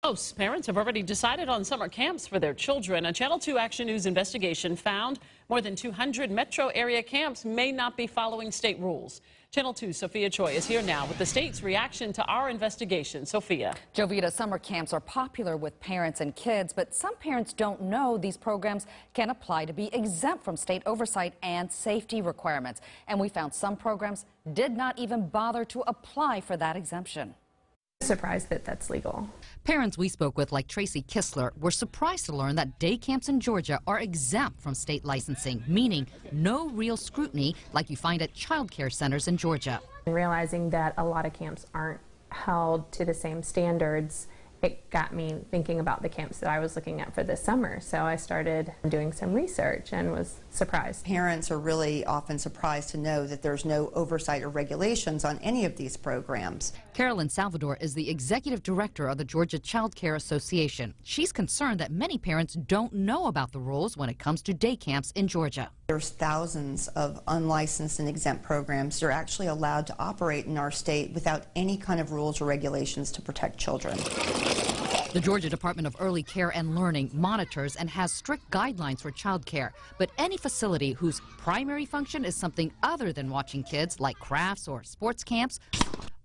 Most parents have already decided on summer camps for their children. A Channel 2 Action News investigation found more than 200 metro area camps may not be following state rules. Channel 2's Sophia Choi is here now with the state's reaction to our investigation. Sophia. Jovita, summer camps are popular with parents and kids, but some parents don't know these programs can apply to be exempt from state oversight and safety requirements. And we found some programs did not even bother to apply for that exemption. Surprised that that's legal. Parents we spoke with, like Tracy Kistler, were surprised to learn that day camps in Georgia are exempt from state licensing, meaning no real scrutiny like you find at child care centers in Georgia. Realizing that a lot of camps aren't held to the same standards, it got me thinking about the camps that I was looking at for this summer. So I started doing some research and was surprised. Parents are really often surprised to know that there's no oversight or regulations on any of these programs. Carolyn Salvador is the executive director of the Georgia Child Care Association. She's concerned that many parents don't know about the rules when it comes to day camps in Georgia. There's thousands of unlicensed and exempt programs that are actually allowed to operate in our state without any kind of rules or regulations to protect children. The Georgia Department of Early Care and Learning monitors and has strict guidelines for child care, but any facility whose primary function is something other than watching kids, like crafts or sports camps,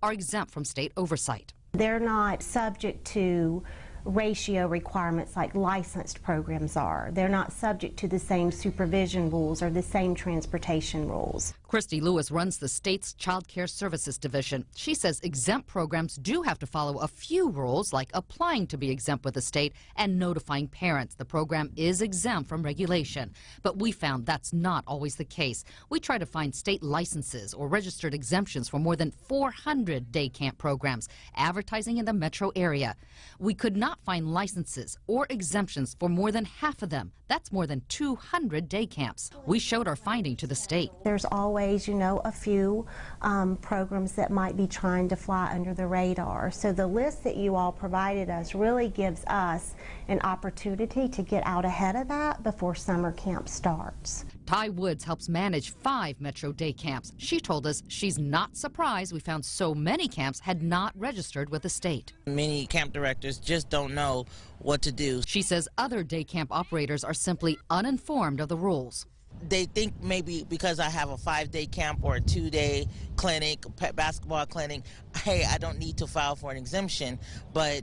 are exempt from state oversight. They're not subject to ratio requirements like licensed programs are. They're not subject to the same supervision rules or the same transportation rules. Christy Lewis runs the state's Child Care Services Division. She says exempt programs do have to follow a few rules, like applying to be exempt with the state and notifying parents the program is exempt from regulation. But we found that's not always the case. We try to find state licenses or registered exemptions for more than 400 day camp programs advertising in the metro area. We could not find licenses or exemptions for more than half of them. That's more than 200 day camps. We showed our finding to the state. There's always, a few programs that might be trying to fly under the radar. So the list that you all provided us really gives us an opportunity to get out ahead of that before summer camp starts. Ty Woods helps manage 5 metro day camps. She told us she's not surprised we found so many camps had not registered with the state. Many camp directors just don't know what to do. She says other day camp operators are simply uninformed of the rules. They think maybe because I have a 5-day camp or a 2-day clinic, basketball clinic, hey, I don't need to file for an exemption, but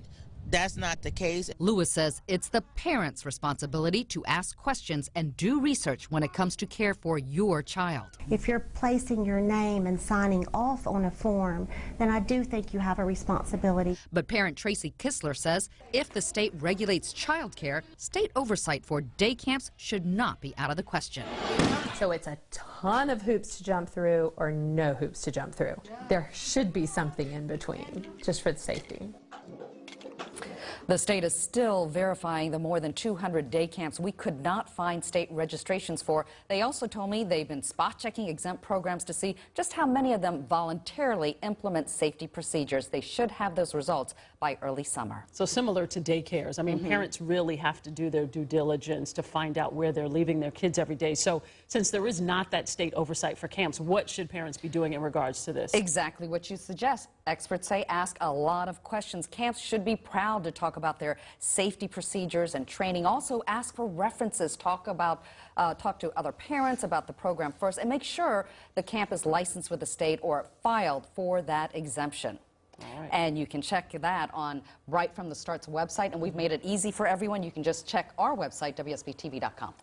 that's not the case. Lewis says it's the parents' responsibility to ask questions and do research when it comes to care for your child. If you're placing your name and signing off on a form, then I do think you have a responsibility. But parent Tracy Kistler says if the state regulates child care, state oversight for day camps should not be out of the question. So it's a ton of hoops to jump through or no hoops to jump through. There should be something in between, just for the safety. The state is still verifying the more than 200 day camps we could not find state registrations for. They also told me they've been spot checking exempt programs to see just how many of them voluntarily implement safety procedures. They should have those results by early summer. So similar to daycares, I mean, parents really have to do their due diligence to find out where they're leaving their kids every day. So since there is not that state oversight for camps, what should parents be doing in regards to this? Exactly what you suggest. Experts say ask a lot of questions. Camps should be proud to talk about their safety procedures and training. Also ask for references. Talk to other parents about the program first, and make sure the camp is licensed with the state or filed for that exemption. All right. And you can check that on Right From the Start's website, and we've made it easy for everyone. You can just check our website, WSB-TV.com.